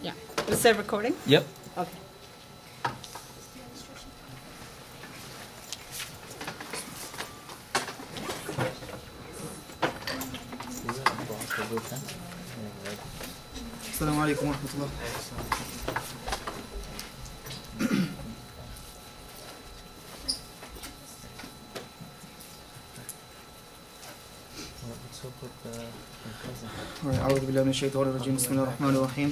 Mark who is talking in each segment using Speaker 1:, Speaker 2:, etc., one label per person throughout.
Speaker 1: Yeah. Is it recording?
Speaker 2: Yep.
Speaker 1: Okay.
Speaker 3: Assalamu alaikum wa rahmatullah. Alright, أعوذ بالله من الشيطان الرجيم بسم الله الرحمن الرحيم.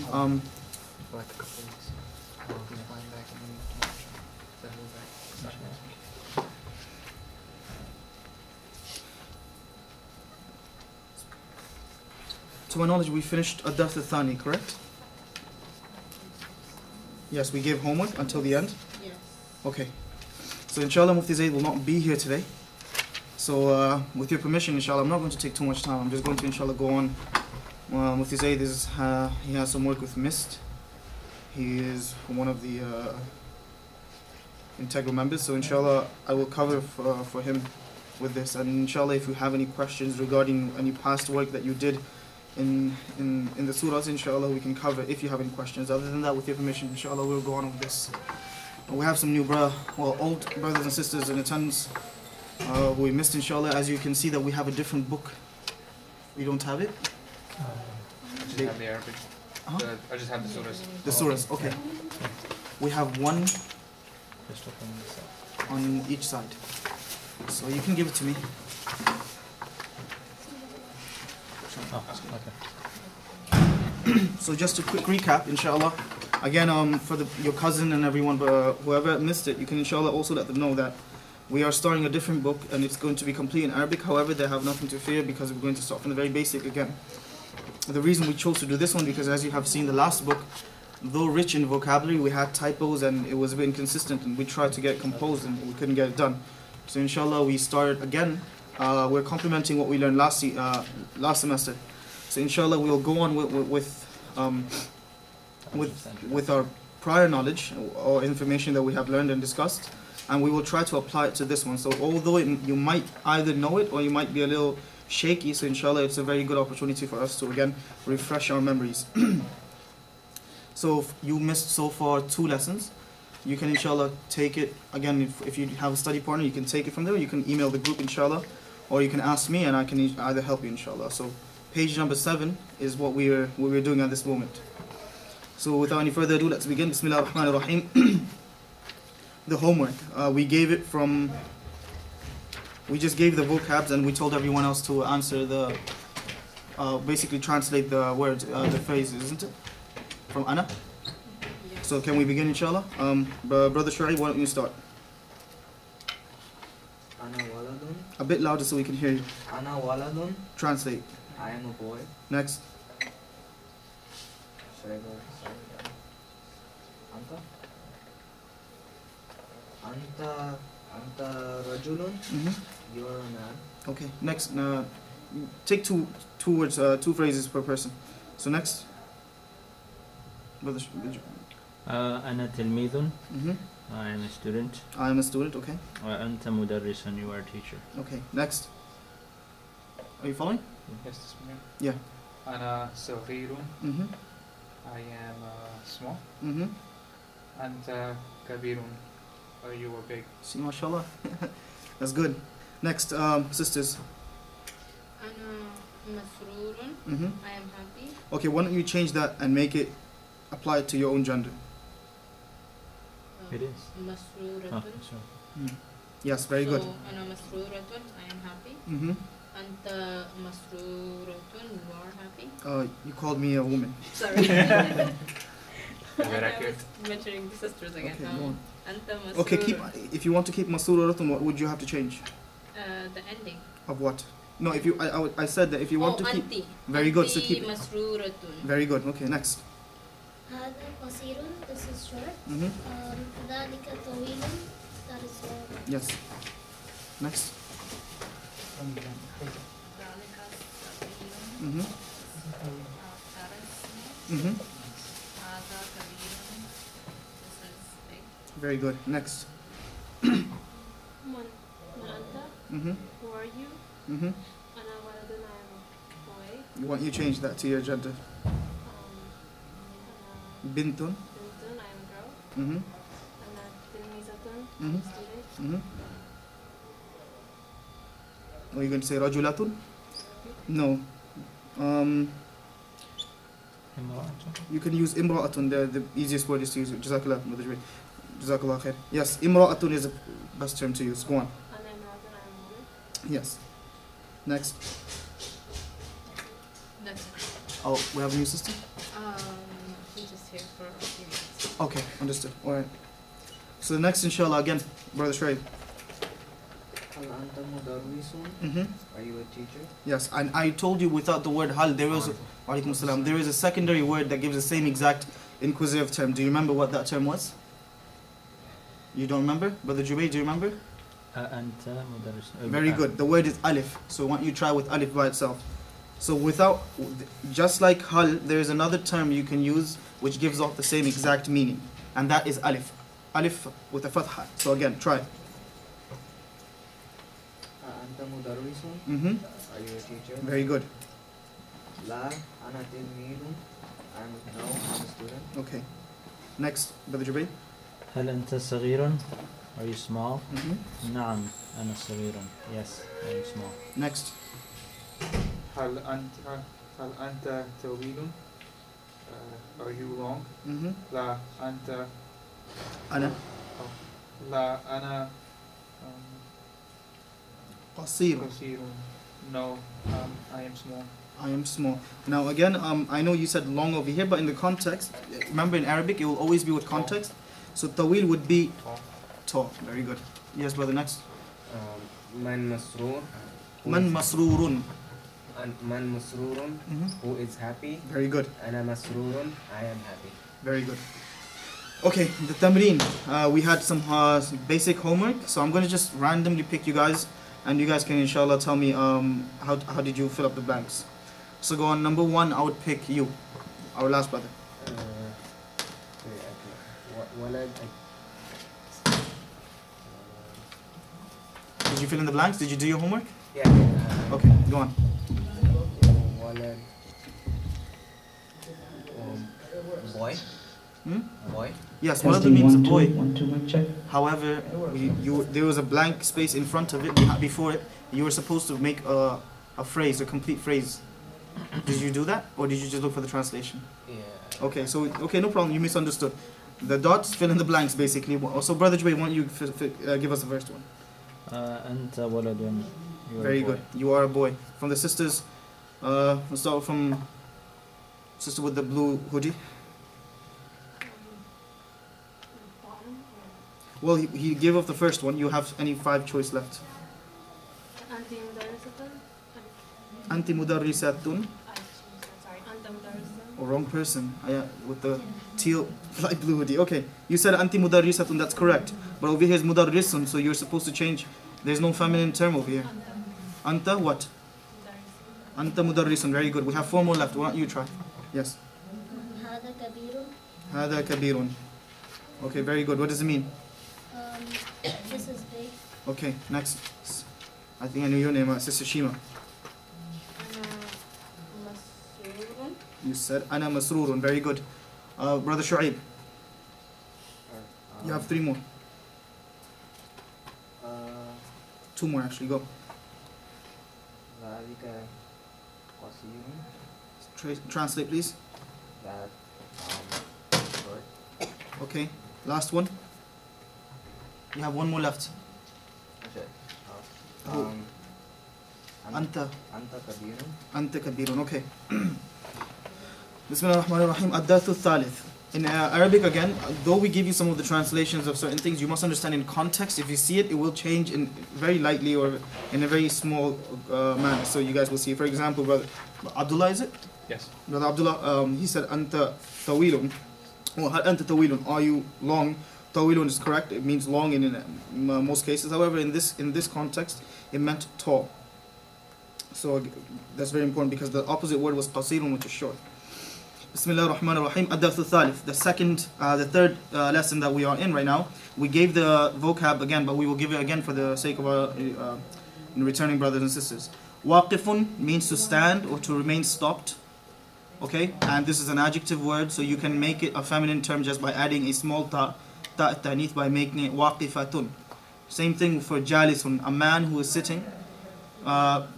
Speaker 3: To my knowledge, we finished Ad-Dars al-Thani, correct? Yes, we gave homework until the end?
Speaker 1: Yes.
Speaker 3: Okay. So inshallah, Mufti Zaid will not be here today. So with your permission, inshallah, I'm not going to take too much time. I'm just going to, inshallah, go on. Mufti Zaid is, he has some work with MIST. He is one of the integral members. So inshallah, I will cover for him with this. And inshallah, if you have any questions regarding any past work that you did in the surahs, inshallah, we can cover if you have any questions. Other than that, with your permission, inshallah, we'll go on with this. We have some new old brothers and sisters in attendance who we missed, inshallah. As you can see that we have a different book. We don't have it?
Speaker 4: I just have the Arabic. I just have the surahs.
Speaker 3: The surahs, okay. We have one on each side. So you can give it to me. So just a quick recap, inshallah. Again, for your cousin and everyone, but whoever missed it, you can inshallah also let them know that we are starting a different book and it's going to be complete in Arabic. However, they have nothing to fear because we're going to start from the very basic again. The reason we chose to do this one, because as you have seen the last book, though rich in vocabulary, we had typos and it was a bit inconsistent, and we tried to get it composed and we couldn't get it done. So inshallah, we started again. We're complementing what we learned last semester. So inshallah, we'll go on with our prior knowledge or information that we have learned and discussed, and we will try to apply it to this one. So although you might either know it or you might be a little shaky, so inshallah, it's a very good opportunity for us to again refresh our memories. So you missed so far 2 lessons. You can inshallah take it again. If you have a study partner, you can take it from there. You can email the group, inshallah, or you can ask me and I can either help you, inshallah. So page number 7 is what we're doing at this moment. So without any further ado, let's begin. Bismillah ar-Rahman ar-Rahim. The homework, we just gave the vocabs and we told everyone else to answer basically translate the words, the phrases, isn't it? From Anna?
Speaker 1: Yes.
Speaker 3: So can we begin, inshallah? Brother Shu'aib, why don't you start?
Speaker 5: Ana waladun.
Speaker 3: A bit louder so we can hear you.
Speaker 5: Ana waladun.
Speaker 3: Translate.
Speaker 5: I am a boy.
Speaker 3: Next.
Speaker 5: Should I go? Sorry. Anta rajulun. You are a man.
Speaker 3: Okay. Next. Take two words, 2 phrases per person. So next. Brother Shu'aib.
Speaker 2: أنا تلميذ. I am a student.
Speaker 3: I am a student. Okay.
Speaker 2: وأنت مدرس. You are a teacher.
Speaker 3: Okay. Next. Are you following?
Speaker 4: Yes, this one.
Speaker 3: Yeah.
Speaker 4: Ana صغير. I am small. Anta kabirun. You are big.
Speaker 3: See, mashallah. That's good. Next, sisters.
Speaker 1: Ana masrurun. I am happy.
Speaker 3: Okay, why don't you change that and make it apply it to your own gender?
Speaker 2: It is.
Speaker 1: Masruratun.
Speaker 3: Yes, very good.
Speaker 1: So, ana masruratun, I am happy. Anta masruratun, you are happy.
Speaker 3: You called me a woman.
Speaker 1: Sorry.
Speaker 4: Very
Speaker 1: I
Speaker 4: accurate.
Speaker 1: was mentioning the sisters again.
Speaker 3: Okay, go on.
Speaker 1: Anta masrurun.
Speaker 3: Okay, if you want to keep masruratun, what would you have to change?
Speaker 1: The ending.
Speaker 3: Of what? No, if you, I said that if you want to keep.
Speaker 1: Anti.
Speaker 3: Very good. So keep.
Speaker 1: Masruratun.
Speaker 3: Very good. Okay, next.
Speaker 6: هذا قصير. This is short. ذلك طويل. That is long.
Speaker 3: Yes. Next.
Speaker 1: ذلك طويل. هذا كبير. This is big.
Speaker 3: Very good. Next.
Speaker 6: من أنت? Who are you? أنا ولد. I am a boy.
Speaker 3: You change that to your gender. Bintun.
Speaker 1: Bintun, I am a girl.
Speaker 3: Mm-hmm.
Speaker 1: Ana tilmizatun,
Speaker 3: Mhm.
Speaker 1: student.
Speaker 3: Mm-hmm. Are you going to say rajulatun? No. You can use imra'atun. The easiest word is to use it. Jazakallah, Brother Jubair. Jazakallah khair. Yes, imra'atun is the best term to use. Go on.
Speaker 1: Ana imra'atun, I am a woman.
Speaker 3: Yes. Next.
Speaker 1: That's it.
Speaker 3: Oh, we have a new sister?
Speaker 1: He's just here for a few minutes.
Speaker 3: Okay, understood. Alright. So the next, inshallah, again, Brother Shuaib.
Speaker 5: Hal anta mudarrisun?
Speaker 3: Mm-hmm.
Speaker 5: Are you a teacher?
Speaker 3: Yes, and I told you without the word hal, there is Walaikum salam, there is a secondary word that gives the same exact inquisitive term. Do you remember what that term was? You don't remember? Brother Jubair, do you remember?
Speaker 2: Anta mudarris.
Speaker 3: Very good. The word is alif. So I want you to try with alif by itself. So without, just like hal, there is another term you can use which gives off the same exact meaning. And that is alif. Alif with a fatha. So again, try.
Speaker 5: Anta mudarrisun?
Speaker 3: Mm-hmm.
Speaker 5: Are you a teacher?
Speaker 3: Very good.
Speaker 5: La ana tilmidun? I'm a student.
Speaker 3: Okay. Next, Brother Jubair.
Speaker 2: هل أنت صغير? Are you small?
Speaker 3: Mm-hmm.
Speaker 2: نعم أنا صغير. Yes, I am small.
Speaker 3: Next.
Speaker 4: هل أنت طويل? Are you long?
Speaker 3: Mm-hmm.
Speaker 4: لا أنت
Speaker 3: Ana.
Speaker 4: لا أنا
Speaker 3: قصير.
Speaker 4: قصير. No, I am small.
Speaker 3: I am small. Now again, I know you said long over here, but in the context, remember in Arabic, it will always be with context. So tawil would be tall. Very good. Yes, brother, next.
Speaker 7: Man masroor.
Speaker 3: Man masrurun.
Speaker 7: Man masroorun. Who is happy?
Speaker 3: Very good.
Speaker 7: Ana masroorun. I am happy.
Speaker 3: Very good. Okay, the tamreen. We had some basic homework, so I'm going to just randomly pick you guys, and you guys can inshallah tell me how did you fill up the blanks. So go on, number 1, I would pick you, our last brother.
Speaker 7: Walad.
Speaker 3: Did you fill in the blanks? Did you do your homework?
Speaker 7: Yeah.
Speaker 3: Okay, go on.
Speaker 7: Walad. Boy. Boy.
Speaker 3: Yes, one of them means a boy. However, there was a blank space in front of it, before it. You were supposed to make a phrase, a complete phrase. Did you do that? Or did you just look for the translation?
Speaker 7: Yeah.
Speaker 3: Okay, okay, no problem, you misunderstood. The dots fill in the blanks, basically. So, Brother Jubair, why don't you give us the first one?
Speaker 2: أنت ولد.
Speaker 3: Very good. You are a boy. From the sisters, we'll start from sister with the blue hoodie. Well, he gave off the first one. You have any 5 choice left.
Speaker 1: Anti mudarrisatun.
Speaker 3: Anti mudarrisatun.
Speaker 1: Sorry, anta mudarrisatun.
Speaker 3: Oh, wrong person. With the teal light blue hoodie. Okay, you said anti mudarrisatun. That's correct. But over here is mudarrisun, so you're supposed to change. There's no feminine term over here. Anta what? Anta mudarrisun. Very good. We have 4 more left. Why don't you try? Yes.
Speaker 6: Hada kabirun.
Speaker 3: Hada kabirun. Okay, very good. What does it mean?
Speaker 6: This is big.
Speaker 3: Okay, next. I think I knew your name, Sister Shima.
Speaker 1: Ana masrurun.
Speaker 3: You said Ana Masrurun. Very good. Brother Shu'aib. You have 3 more. 2 more actually. Go.
Speaker 5: Dhalika qasirun.
Speaker 3: Translate, please.
Speaker 5: That short.
Speaker 3: Okay. Last one. You have 1 more left.
Speaker 5: Okay.
Speaker 3: Who? Anta.
Speaker 5: Anta kabirun.
Speaker 3: Anta kabirun. Okay. Bismillah ar-Rahman ar-Rahim. Ad-Dathu Thalith. In Arabic again, though we give you some of the translations of certain things, you must understand in context. If you see it, it will change in very lightly or in a very small manner. So you guys will see. For example, Brother Abdullah, is it?
Speaker 4: Yes.
Speaker 3: Brother Abdullah, he said Anta tawilun. Or Anta tawilun. Are you long? Tawilun is correct. It means long in most cases. However, in this context, it meant tall. So that's very important because the opposite word was qasirun, which is short. Bismillah ar-Rahman ar-Rahim. Ad-Darth al-Thalith. The third lesson that we are in right now. We gave the vocab again, but we will give it again for the sake of our returning brothers and sisters. Waqifun means to stand or to remain stopped. Okay, and this is an adjective word, so you can make it a feminine term just by adding a small ta ta'nith, by making it waqifatun. Same thing for jalisun, a man who is sitting.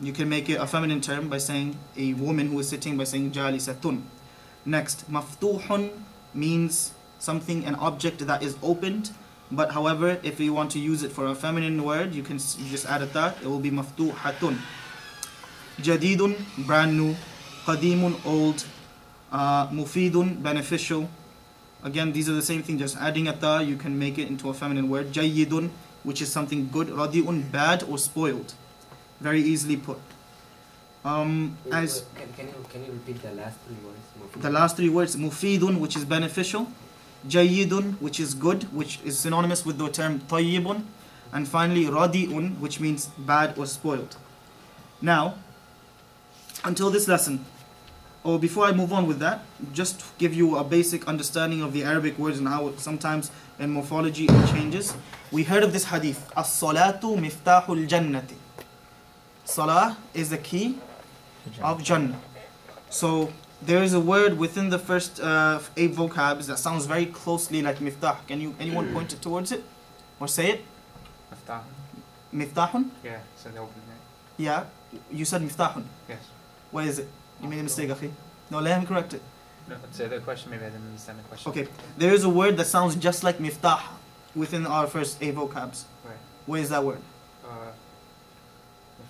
Speaker 3: You can make it a feminine term by saying a woman who is sitting, by saying jalisatun. Next, maftuhun means something, an object that is opened. But however, if you want to use it for a feminine word, you just add a ta, it will be maftuhatun. Jadidun, brand new. Qadimun, old. Mufidun, beneficial. Again, these are the same thing, just adding a ta, you can make it into a feminine word. Jayyidun, which is something good. Radi'un, bad or spoiled. Very easily put.
Speaker 7: Can you repeat the last three words?
Speaker 3: The last three words, mufidun, which is beneficial. Jayyidun, which is good, which is synonymous with the term tayyibun. And finally, radi'un, which means bad or spoiled. Now, until this lesson, or before I move on with that, just to give you a basic understanding of the Arabic words and how sometimes in morphology it changes. We heard of this hadith, as-salatu miftahul jannati. Salah is the key of Jannah. So there is a word within the first 8 vocabs that sounds very closely like miftah. Can anyone point it towards it or say it?
Speaker 4: Miftah.
Speaker 3: Miftahun?
Speaker 4: Yeah, so the opening.
Speaker 3: Yeah, you said miftahun.
Speaker 4: Yes.
Speaker 3: Where is it? You made a mistake, akhi. No, let him correct it.
Speaker 4: No, so the question, maybe I didn't understand the question.
Speaker 3: Okay, there is a word that sounds just like miftah within our first 8 vocabs.
Speaker 4: Right.
Speaker 3: Where is that word?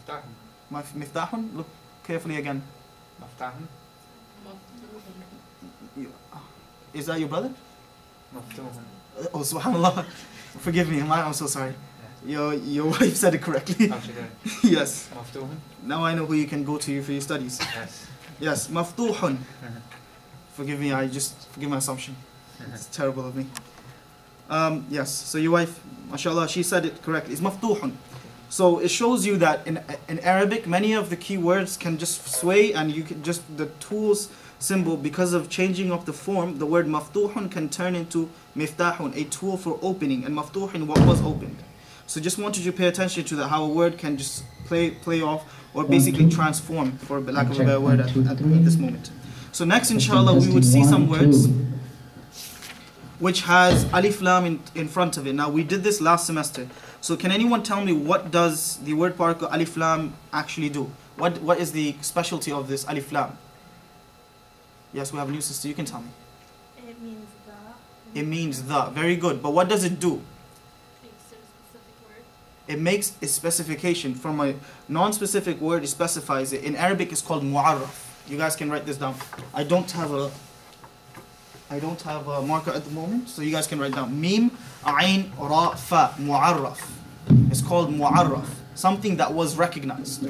Speaker 4: Miftahun.
Speaker 3: Miftahun? Look carefully again.
Speaker 4: Miftahun.
Speaker 3: Is that your brother?
Speaker 4: Maftuhun.
Speaker 3: Oh, subhanallah. Forgive me, I'm so sorry. Your wife said it correctly.
Speaker 4: Oh, she did.
Speaker 3: Yes.
Speaker 4: Maftuhun.
Speaker 3: Now I know who you can go to for your studies.
Speaker 4: Yes.
Speaker 3: Yes, maftuhun. Forgive me, forgive my assumption. It's terrible of me. Yes, so your wife, mashallah, she said it correctly. It's maftuhun. So it shows you that in Arabic, many of the key words can just sway, and you can just, the tools symbol, because of changing of the form, the word maftuhun can turn into miftahun, a tool for opening, and maftuhun, what was opened. So just wanted you to pay attention to that, how a word can just play off, or basically transform, for lack of a better word, at this moment. So next, inshallah, we would see some words which has alif lam in front of it. Now, we did this last semester. So can anyone tell me, what does the word particle alif lam actually do? What is the specialty of this alif lam? Yes, we have a new sister, you can tell me.
Speaker 6: It means the.
Speaker 3: It means the. Very good. But what does it do? It makes a specification. From a non-specific word, it specifies it. In Arabic, it's called mu'arraf. You guys can write this down. I don't have a marker at the moment, so you guys can write down. Mim, ayn, ra, fa, mu'arraf. It's called mu'arraf. Something that was recognized.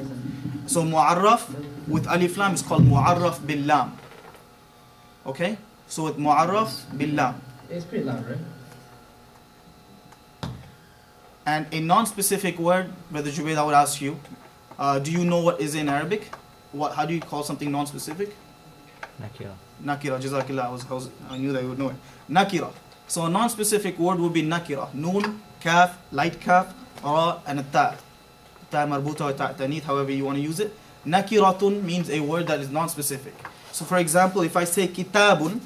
Speaker 3: So mu'arraf with alif lam is called mu'arraf bil lam. Okay? So with mu'arraf bil lam.
Speaker 5: It's pretty loud, right?
Speaker 3: And a non-specific word, Brother Jubayd, I would ask you, do you know what is in Arabic? How do you call something non-specific?
Speaker 2: Nakira.
Speaker 3: Nakira, jazakillah, I knew that you would know it. Nakira. So a non-specific word would be nakira. Noon, kaf, light kaf, ra, and a ta. Ta marbuta or ta tanith, however you want to use it. Nakiratun means a word that is non-specific. So for example, if I say kitabun,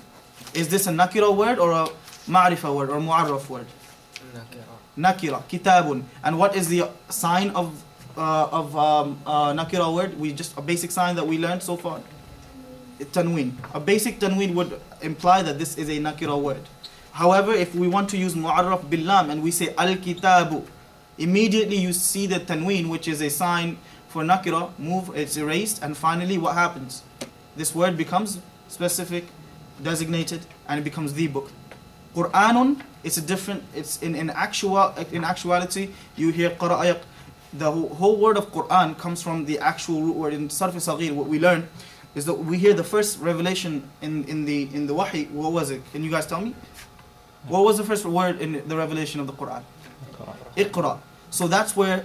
Speaker 3: is this a nakira word or a ma'rifa word or mu'arraf word? Nakira, kitabun. And what is the sign of nakira word? A basic sign that we learned so far. Tanween. A basic tanween would imply that this is a nakira word. However, if we want to use mu'arraf bil lam and we say al-kitabu, immediately you see the tanween, which is a sign for nakira, it's erased, and finally what happens? This word becomes specific, designated, and it becomes the book. Qur'anun, it's in actuality, you hear qara'a. The whole word of Qur'an comes from the actual root word. In Sarf Saghir, what we learn is that we hear the first revelation in the wahi. What was it? Can you guys tell me? What was the first word in the revelation of the Qur'an? Iqra. So that's where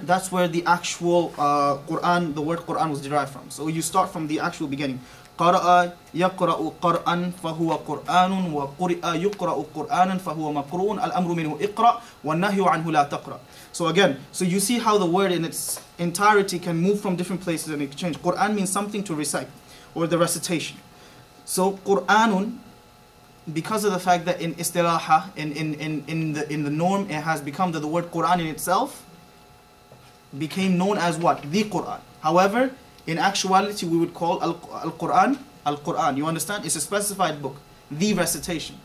Speaker 3: the actual Qur'an, the word Qur'an, was derived from. So you start from the actual beginning. قرأ يقرأ قرآن فهو قرآن وقرئ يقرأ قرآنا فهو مقروء الأمر منه اقرأ والنهي عنه لا تقرأ. So again, so you see how the word in its entirety can move from different places and exchange. Qur'an means something to recite, or the recitation. So Qur'anun, because of the fact that in istilaha, in the norm, it has become that the word Qur'an in itself became known as what? The Qur'an. However, in actuality, we would call Al-Qur'an Al-Qur'an. You understand? It's a specified book, the recitation.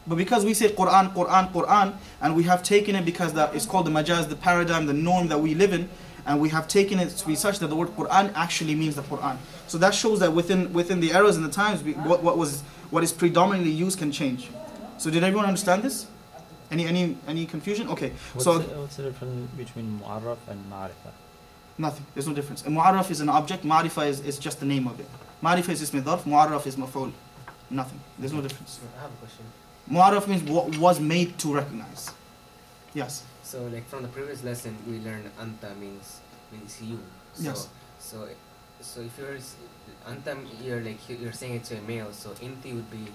Speaker 3: But because we say Qur'an, Qur'an, Qur'an, and we have taken it because that it's called the majaz, the paradigm, the norm that we live in, and we have taken it to be such that the word Qur'an actually means the Qur'an. So that shows that within the eras and the times, what is predominantly used can change. So did everyone understand this? Any confusion? Okay.
Speaker 2: What's the difference between mu'arraf and ma'rifah?
Speaker 3: Nothing. There's no difference. A mu'arraf is an object. Ma'rifah is just the name of it. Ma'rifah is ism dharf. Mu'arraf is maf'ul. Nothing. There's no difference.
Speaker 7: I have a question.
Speaker 3: Mu'arraf means what was made to recognize. Yes.
Speaker 7: So like from the previous lesson, we learned anta means you. So,
Speaker 3: Yes.
Speaker 7: So if you're anta, you're saying it to a male. So inti would be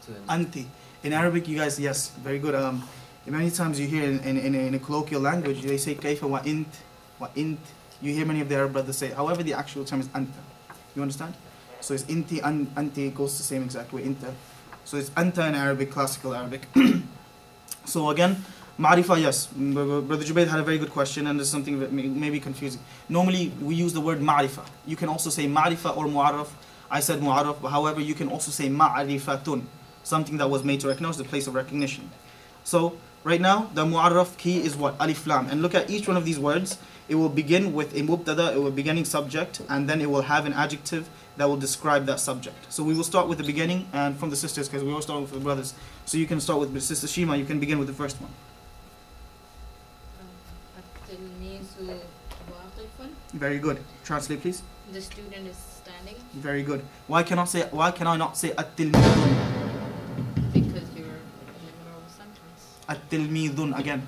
Speaker 7: to a
Speaker 3: Anti. In Arabic, you guys, yes, very good. Many times you hear in a colloquial language, they say kayfa wa int. You hear many of the Arab brothers say. However, the actual term is anta. You understand? So it's inti, anti goes the same exact way. Inta. So it's anta in Arabic, classical Arabic. So again, ma'rifah, yes. Brother Jubayd had a very good question, and there's something that may be confusing. Normally, we use the word ma'rifah. You can also say ma'rifah or mu'arraf. I said mu'arraf, but however, you can also say ma'rifatun, something that was made to recognize the place of recognition. So right now, the mu'arraf key is what? Alif lam. And look at each one of these words. It will begin with a mubtada, it will beginning subject, and then it will have an adjective that will describe that subject. So we will start with the beginning, and from the sisters, because we always start with the brothers. So you can start with Sister Shima, you can begin with the first one. Very good. Translate, please.
Speaker 1: The student is standing.
Speaker 3: Very good. Why can I not say at-tilmidun?
Speaker 1: Because you're in the middle of a sentence.
Speaker 3: At-tilmidun again.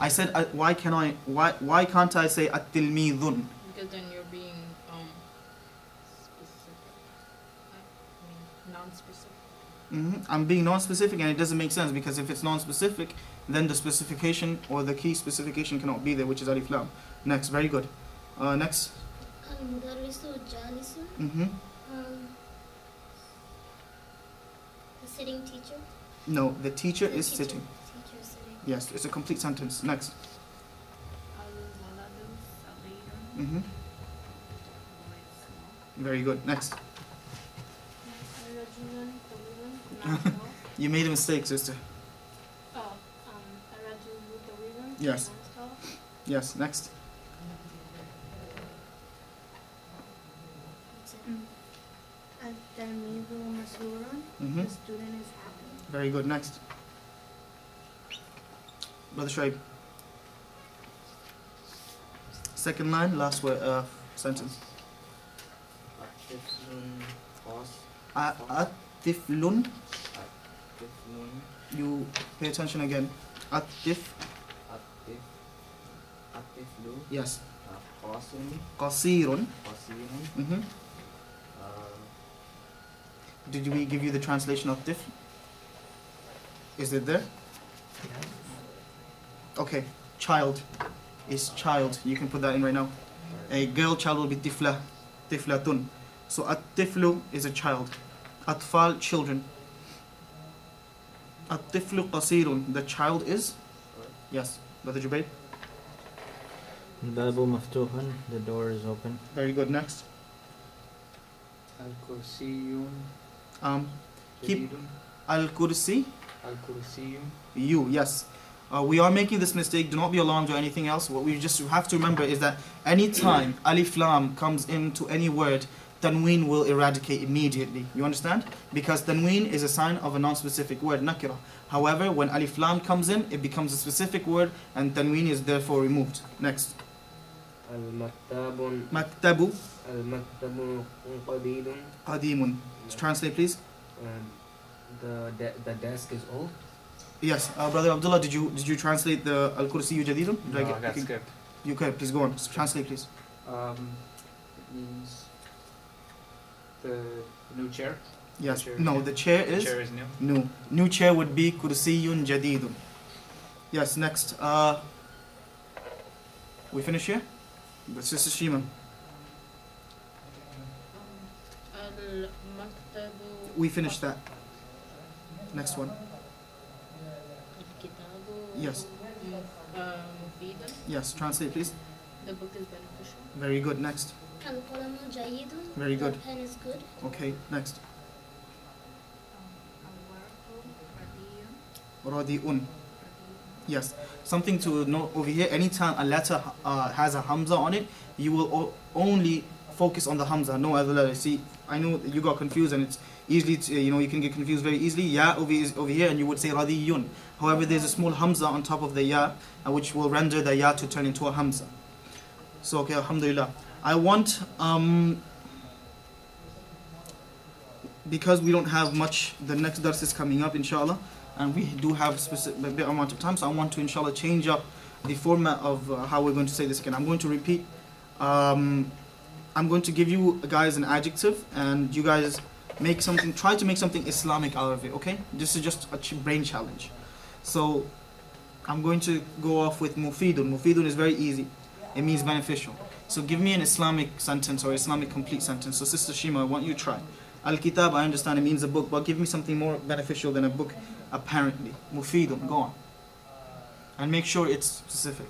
Speaker 3: I said why can't I say at-tilmidun?
Speaker 1: Because then you're being specific. I mean non-specific.
Speaker 3: I'm being non-specific, and it doesn't make sense, because if it's non-specific, then the specification or the key specification cannot be there, which is alif lam. Next, very good. Next.
Speaker 6: Al-mudarrisu jalisun. The sitting teacher.
Speaker 3: No, the teacher
Speaker 6: The
Speaker 3: is
Speaker 6: teacher.
Speaker 3: sitting.
Speaker 6: Teacher sitting.
Speaker 3: Yes, it's a complete sentence. Next. Very good. Next. You made a mistake, sister. Yes. Yes. Next.
Speaker 6: The student is happy.
Speaker 3: Very good. Next. Brother Shoaib. Second line, last word, sentence. At-tiflun. You pay attention again. At-tif. Yes. Qasirun. Did we give you the translation of tifl? Is it there? Okay. Child is child. You can put that in right now. A girl child will be tifla. Tiflatun. So at-tiflu is a child. Atfal, children. At-tiflu qasirun. The child is? Yes. Brother Jubayd?
Speaker 2: Babu maftuhan. The door is open.
Speaker 3: Very good. Next.
Speaker 4: Al-kursiyun.
Speaker 3: Keep al-kursi.
Speaker 4: Al-kursiyun.
Speaker 3: You, yes. We are making this mistake. Do not be alarmed or anything else. What we just have to remember is that any time alif lam comes into any word, tanween will eradicate immediately. You understand? Because tanween is a sign of a non-specific word, nakira. However, when alif lam comes in, it becomes a specific word, and tanween is therefore removed. Next.
Speaker 7: Al-maktabun.
Speaker 3: Maktabu.
Speaker 7: Al-maktabu qadidun.
Speaker 3: Qadimun. Translate, please.
Speaker 7: The desk is old.
Speaker 3: Yes, Brother Abdullah, did you translate the Al-Kursi Jadidun?
Speaker 4: No, I got skipped.
Speaker 3: You can, please go on. Translate, please.
Speaker 4: It means the new chair.
Speaker 3: Yes.
Speaker 4: The chair,
Speaker 3: No, the chair
Speaker 4: The
Speaker 3: is
Speaker 4: chair is new.
Speaker 3: new. New chair would be Kursiyun Jadidun. Yes. Next. We finish here. Sister Shima.
Speaker 1: Al-maktabu
Speaker 3: we finished that. Next one. Yes. Yes, translate please.
Speaker 1: The book is beneficial.
Speaker 3: Very good. Next.
Speaker 6: Al-Qalamu Jayyidun.
Speaker 3: Very good.
Speaker 6: The pen is good.
Speaker 3: Okay, next. Radi'un. Yes. Something to note over here, anytime a letter has a hamza on it, you will only focus on the hamza, no other letter. See, I know you got confused and it's easily, you can get confused very easily. Ya over here and you would say radiyun. However, there's a small hamza on top of the ya, which will render the ya to turn into a hamza. So, okay, alhamdulillah. I want, because we don't have much, the next dars is coming up, inshallah, and we do have a bit amount of time, so I want to, inshallah, change up the format of how we're going to say this again. I'm going to repeat. I'm going to give you guys an adjective, and you guys try to make something Islamic out of it, okay? This is just a brain challenge. So, I'm going to go off with mufidun. Mufidun is very easy. It means beneficial. So give me an Islamic sentence or Islamic complete sentence. So Sister Shima, I want you to try. Al-Kitab, I understand it means a book, but give me something more beneficial than a book, apparently. Mufidun, go on. And make sure it's specific.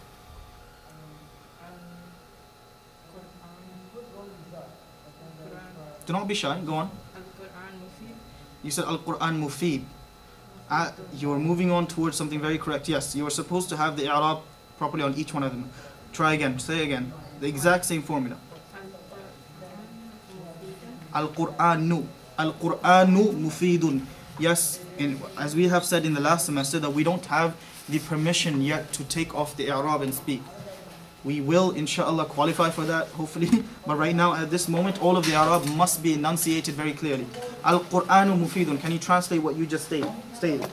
Speaker 3: Do not be shy, go on. You said Al-Quran Mufid. You're moving on towards something very correct. Yes, you are supposed to have the i'rab properly on each one of them. Try again, say again. The exact same formula. Al-Qur'anu. Al-Qur'anu Mufidun. Yes, as we have said in the last semester, that we don't have the permission yet to take off the i'rab and speak. We will, inshallah, qualify for that, hopefully. But right now, at this moment, all of the i'rab must be enunciated very clearly. Al-Qur'anu Mufidun. Can you translate what you just stated?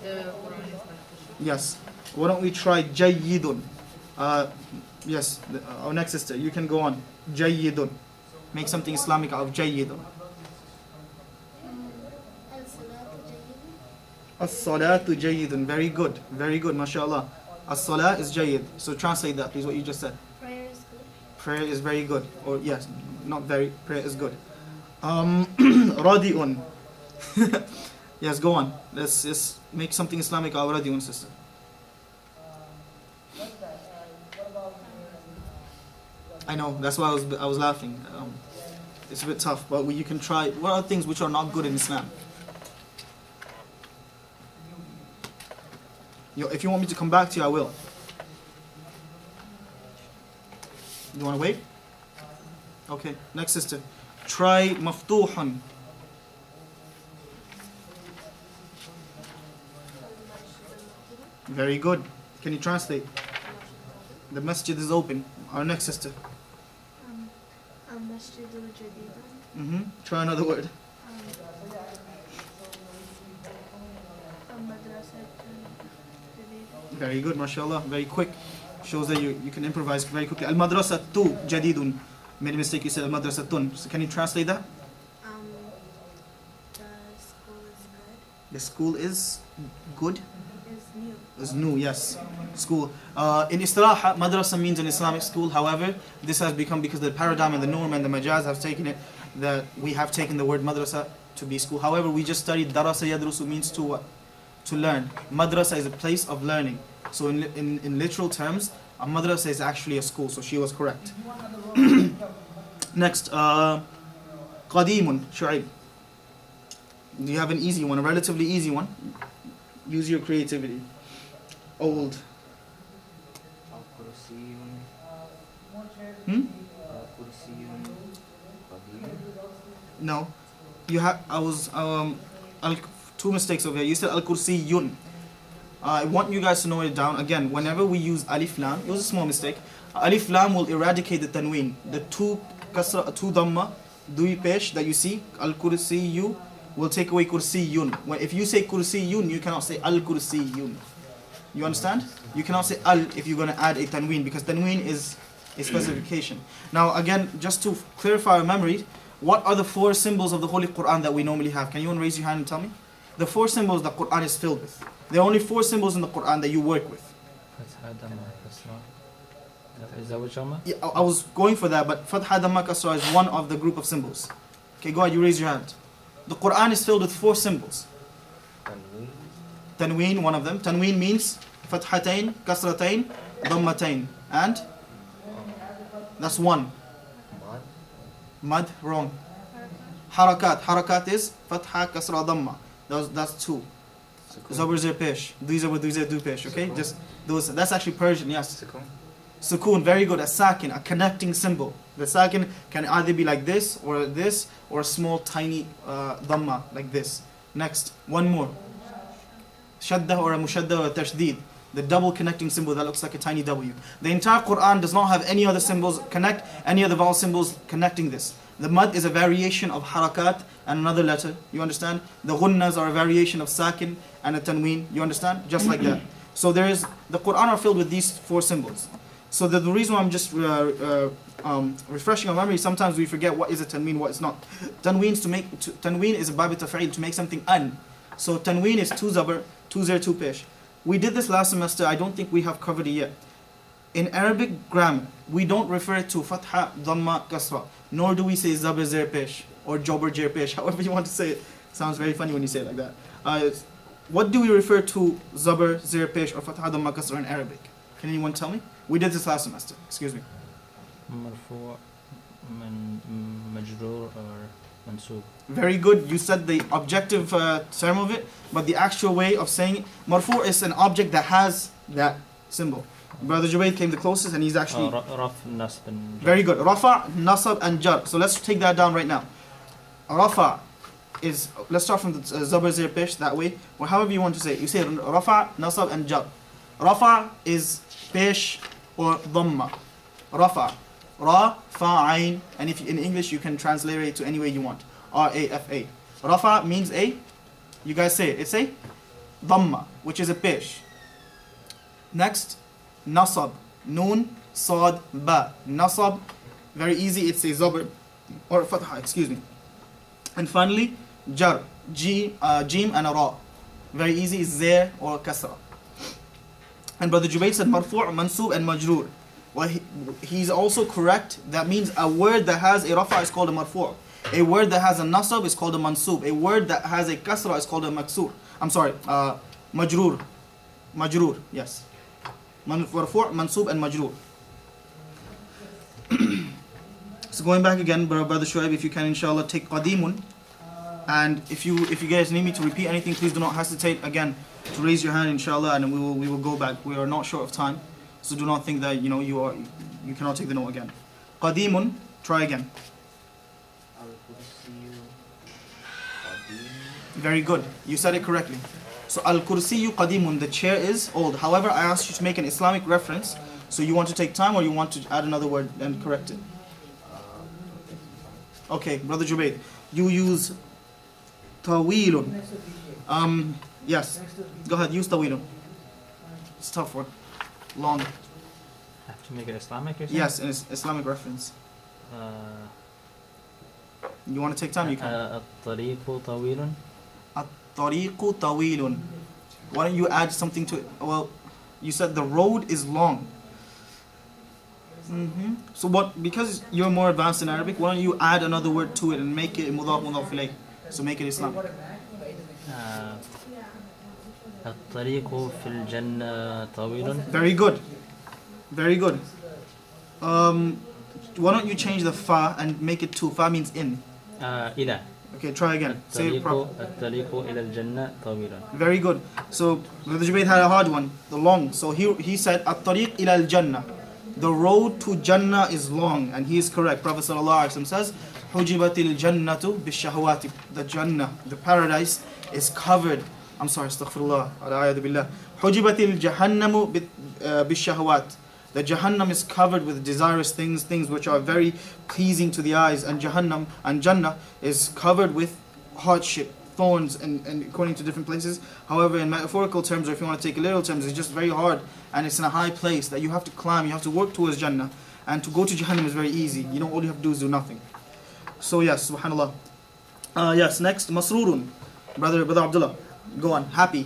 Speaker 3: Yes. Why don't we try Jayyidun? Yes, our next sister, you can go on. Jayyidun. Make something Islamic out of Jayyidun. As-salatu Jayyidun. Very good, mashallah. As-salat is Jayyid. So translate that, please, what you just said.
Speaker 6: Prayer is good.
Speaker 3: Prayer is very good. Or yes, not very, prayer is good. Radi'un. Yes, go on. Let's just make something Islamic out of Radi'un, sister. I know, that's why I was laughing. It's a bit tough, but you can try. What are things which are not good in Islam? If you want me to come back to you, I will. You want to wait? Okay, next sister. Try maftuhan. Very good. Can you translate? The masjid is open. Our next sister. Try another word. Very good, mashallah. Very quick. Shows that you can improvise very quickly. Al-madrasatu jadidun. Made a mistake, you said al-madrasatun. So can you translate that? The school is good. The school is good?
Speaker 6: Is new.
Speaker 3: Is new, yes. School. In Istilah, madrasa means an Islamic school. However, this has become, because the paradigm and the norm and the majaz have taken it, that we have taken the word madrasa to be school. However, we just studied darasa yadrusu means to what? To learn. Madrasa is a place of learning. So in literal terms, a madrasa is actually a school. So she was correct. Next, qadimun, Shu'aib. You have an easy one, a relatively easy one. Use your creativity. Old. No. You have. Two mistakes over here. You said al-kursiyun. I want you guys to know it down. Again, whenever we use alif lam, it was a small mistake. Alif lam will eradicate the tanween. The two kasra, two dhamma, dui pesh that you see, al-kursiyu will take away kursiyun. If you say kursiyun, you cannot say al-kursiyun. You understand? You cannot say al if you're going to add a tanween, because tanween is a specification. Now again, just to clarify our memory, what are the four symbols of the Holy Quran that we normally have? Can you raise your hand and tell me? The four symbols the Quran is filled with. There are only four symbols in the Quran that you work with.
Speaker 2: Is that what you're talking
Speaker 3: Yeah, I was going for that, but Fatha Dhamma Kasra is one of the group of symbols. Okay, go ahead, you raise your hand. The Quran is filled with 4 symbols.
Speaker 7: Tanween.
Speaker 3: Tanween, one of them. Tanween means fathatain, kasratain, dhammatain. And that's 1.
Speaker 7: Mad.
Speaker 3: Mad, wrong. Harakat. Harakat is fatha, kasra, dhamma. That's 2. Zabr, zir, pesh. These do pesh. Okay, just those. That's actually Persian. Yes.
Speaker 4: Sukun.
Speaker 3: Sukun, very good. A sakin, a connecting symbol. The sakin can either be like this, or a small tiny dhamma like this. Next, one more. Shadda or a mushadda or a tashdid. The double connecting symbol that looks like a tiny W. The entire Quran does not have any other symbols any other vowel symbols connecting this. The mad is a variation of harakat and another letter. You understand? The ghunnas are a variation of sakin and a tanween. You understand? Just like that. So the Quran are filled with these 4 symbols. So the reason why I'm just refreshing our memory, sometimes we forget what is a tanween, what is not. Tanween is a bab taf'il, to make something an. So tanween is 2 zabr, 2 zir, 2 pesh. We did this last semester. I don't think we have covered it yet. In Arabic grammar, we don't refer to fatha, dhamma, kasra, nor do we say zabr, zir, pesh, or jabr, jir, pesh, however you want to say it. Sounds very funny when you say it like that. What do we refer to zabr, zir, pesh, or fatha, dhamma, kasra in Arabic? Can anyone tell me? We did this last semester. Excuse me.
Speaker 2: مرفوع مجرور or منصوب.
Speaker 3: Very good. You said the objective term of it, but the actual way of saying it. Marfu' is an object that has that symbol. Brother Jubayd came the closest, and he's actually
Speaker 2: رف نصب and
Speaker 3: very good. Rafa, nasab, and jar. So let's take that down right now. Rafa is, let's start from the zabr, zir, pesh, that way, or however you want to say it. You say rafa, nasab, and jar. Rafa is pesh or dhamma. Rafa. Ra, fa, ain, and if in English you can translate it to any way you want. R-A-F-A. Rafa means a, you guys say it, it's a dhamma, which is a pesh. Next, nasab, noon, sad, ba. Nasab, very easy, it's a zabr, or fatha, excuse me. And finally, jar, jim and a ra. Very easy, is zir or kasra. And Brother Jubayd said marfu', mansub, and majroor. Well, he's also correct. That means a word that has a rafa is called a marfu'. A word that has a nasab is called a mansub. A word that has a kasra is called a maksur. I'm sorry, majroor. Majroor, yes. Marfu', mansub, and majroor. So going back again, Brother Shuaib, if you can, inshallah, take qadimun. And if you guys need me to repeat anything, please do not hesitate again to raise your hand, inshallah, and we will go back. We are not short of time, so do not think that you cannot take the note again. Qadimun, try again. Very good. You said it correctly. So al-kursiyu qadimun, the chair is old. However, I asked you to make an Islamic reference. So you want to take time, or you want to add another word and correct it? Okay, Brother Jubayd, you use tawilun. Yes, go ahead, use tawilun. It's a tough word. Long.
Speaker 2: Have to make it Islamic or something?
Speaker 3: Yes, an Islamic reference. You want to take time, you can.
Speaker 2: الطريق طويل.
Speaker 3: At-tariqu tawilun. Why don't you add something to it? Well, you said the road is long. So what, because you're more advanced in Arabic, why don't you add another word to it and make it mudaf ilayh? So make it Islamic.
Speaker 2: الطريق في الجنة طويل.
Speaker 3: Very good. Very good. Why don't you change the fa and make it to, fa means in.
Speaker 2: إلى.
Speaker 3: Okay, try again. Say it properly.
Speaker 2: الطريق إلى الجنة طويل.
Speaker 3: Very good. So Brother Jubayd had a hard one, the long. So he said at-tariq ila al-jannah. The road to Jannah is long, and he is correct. Prophet ﷺ says, "Hujibatil jannatu bishahawati." The Jannah, the paradise, is covered. I'm sorry, astaghfirullah. Al-ayadu billah. Hujibatil jahannamu bishahawat. The Jahannam is covered with desirous things, things which are very pleasing to the eyes, and Jahannam and Jannah is covered with hardship, thorns, and according to different places. However, in metaphorical terms, or if you want to take literal terms, it's just very hard, and it's in a high place that you have to climb, you have to work towards Jannah, and to go to Jahannam is very easy. You know, all you have to do is do nothing. So yes, subhanallah. Yes, next, masrurun. Brother Abdullah, go on. Happy.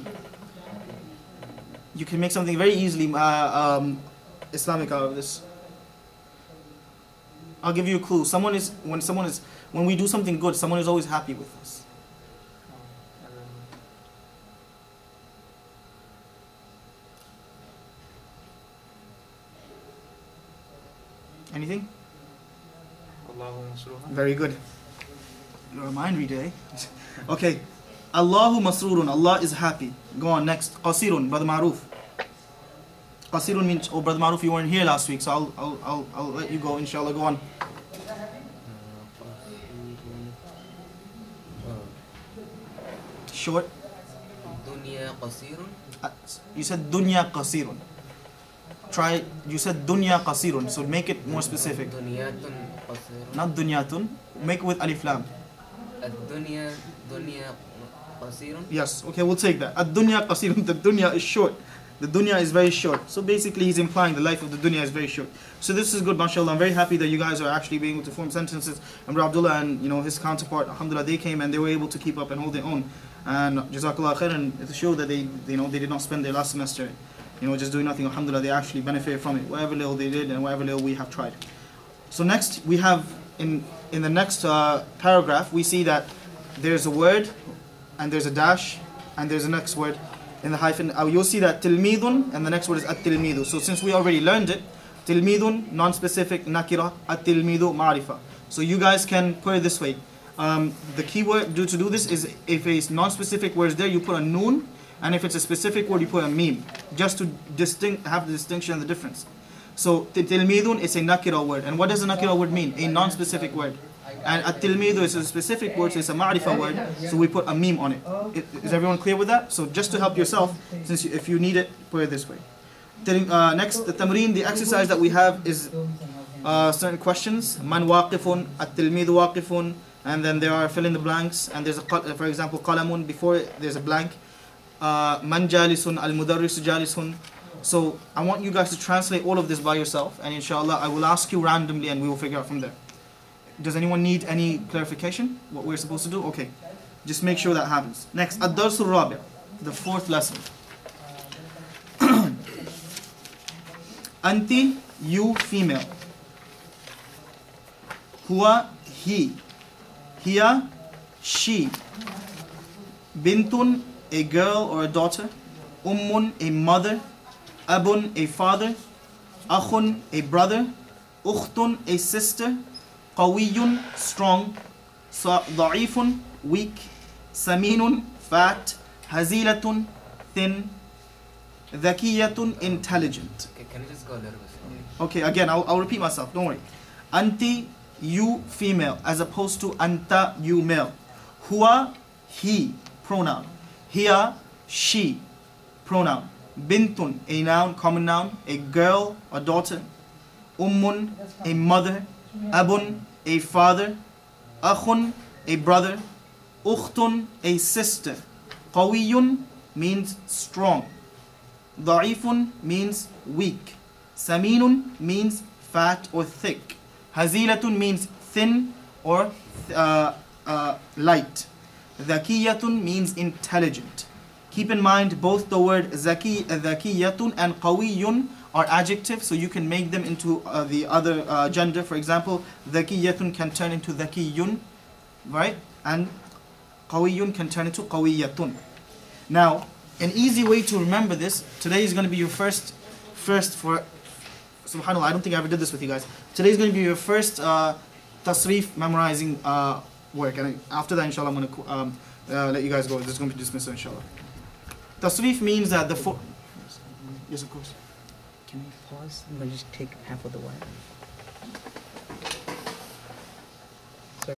Speaker 3: You can make something very easily Islamic out of this. I'll give you a clue. When we do something good, someone is always happy with us. Anything?
Speaker 4: Allahu masruha.
Speaker 3: Very good. You're a mind reader, eh? Okay. Allahu masrurun. Allah is happy. Go on next. Qasirun, Brother Maruf. Qasirun means, oh Brother Maruf, you weren't here last week, so I'll let you go, inshallah. Go on. Short.
Speaker 7: Dunya qasirun.
Speaker 3: You said dunya qasirun. Try, you said dunya qasirun, so make it more specific.
Speaker 7: Dunyatun qasirun.
Speaker 3: Not dunyatun, make it with alif lam.
Speaker 7: Ad-dunya qasirun.
Speaker 3: Yes, okay, we'll take that. Ad-dunya qasirun, the dunya is short. The dunya is very short. So basically he's implying the life of the dunya is very short. So this is good, mashallah. I'm very happy that you guys are actually being able to form sentences. And Brother Abdullah and his counterpart, alhamdulillah, they came and they were able to keep up and hold their own. And jazakallah khairan, to show that they did not spend their last semester just doing nothing. Alhamdulillah, they actually benefited from it. Whatever little they did and whatever little we have tried. So next we have in the next paragraph we see that there's a word and there's a dash and there's a next word in the hyphen. You'll see that tilmidun and the next word is at-tilmidu. So since we already learned it, tilmidun non-specific nakira, at-tilmidu ma'rifa. So you guys can put it this way. The key word to do this is if a non-specific word is there, you put a noon, and if it's a specific word, you put a meme, just to have the distinction and the difference. So tilmidun is a nakira word, and what does a nakira word mean? A non-specific word. And at-tilmidu is a specific word, so it's a ma'rifa word, so we put a meme on it. Is everyone clear with that? So just to help yourself, since if you need it, put it this way. Next, the tamreen, the exercise that we have is certain questions. Man waqifun, at-tilmidu waqifun, and then there are fill in the blanks, and there's for example, qalamun, before it, there's a blank. Man jalisun, al-mudarrisu jalisun. So I want you guys to translate all of this by yourself, and inshallah I will ask you randomly and we will figure out from there. Does anyone need any clarification? What we're supposed to do? Okay. Just make sure that happens. Next, ad-darsul rabi', the fourth lesson. Anti, you female. Huwa, he. Hiya, she. Bintun, a girl or a daughter. Ummun, a mother. Abun, a father. Akhun, a brother. Ukhtun, a sister. Qawiyun, strong. Da'ifun, weak. Saminun, fat. Hazilatun, thin. Dhakiyatun, intelligent.
Speaker 7: Okay, can you just go a little bit slower?
Speaker 3: Okay, again, I'll repeat myself, don't worry. Anti, you female, as opposed to anta, you male. Huwa, he, pronoun. Hiya, she, pronoun. Bintun, a noun, common noun, a girl, a daughter. Ummun, a mother. Abun, a father. Akhun, a brother. Ukhtun, a sister. Qawiyun means strong. Da'ifun means weak. Saminun means fat or thick. Hazilatun means thin or light. Dhakiyatun means intelligent. Keep in mind both the word dhakiyatun and qawiyun are adjectives, so you can make them into the other gender. For example, dhakiyatun can turn into dhakiyun, right? And qawiyun can turn into qawiyatun. Now, an easy way to remember this, today is going to be your first for, subhanAllah, I don't think I ever did this with you guys. Today is going to be your first tasrif memorizing work, and after that, inshallah, I'm going to let you guys go. This is going to be dismissed, inshallah. Tasrif means that the... Yes, of course.
Speaker 8: Can we pause and just take half of the wire?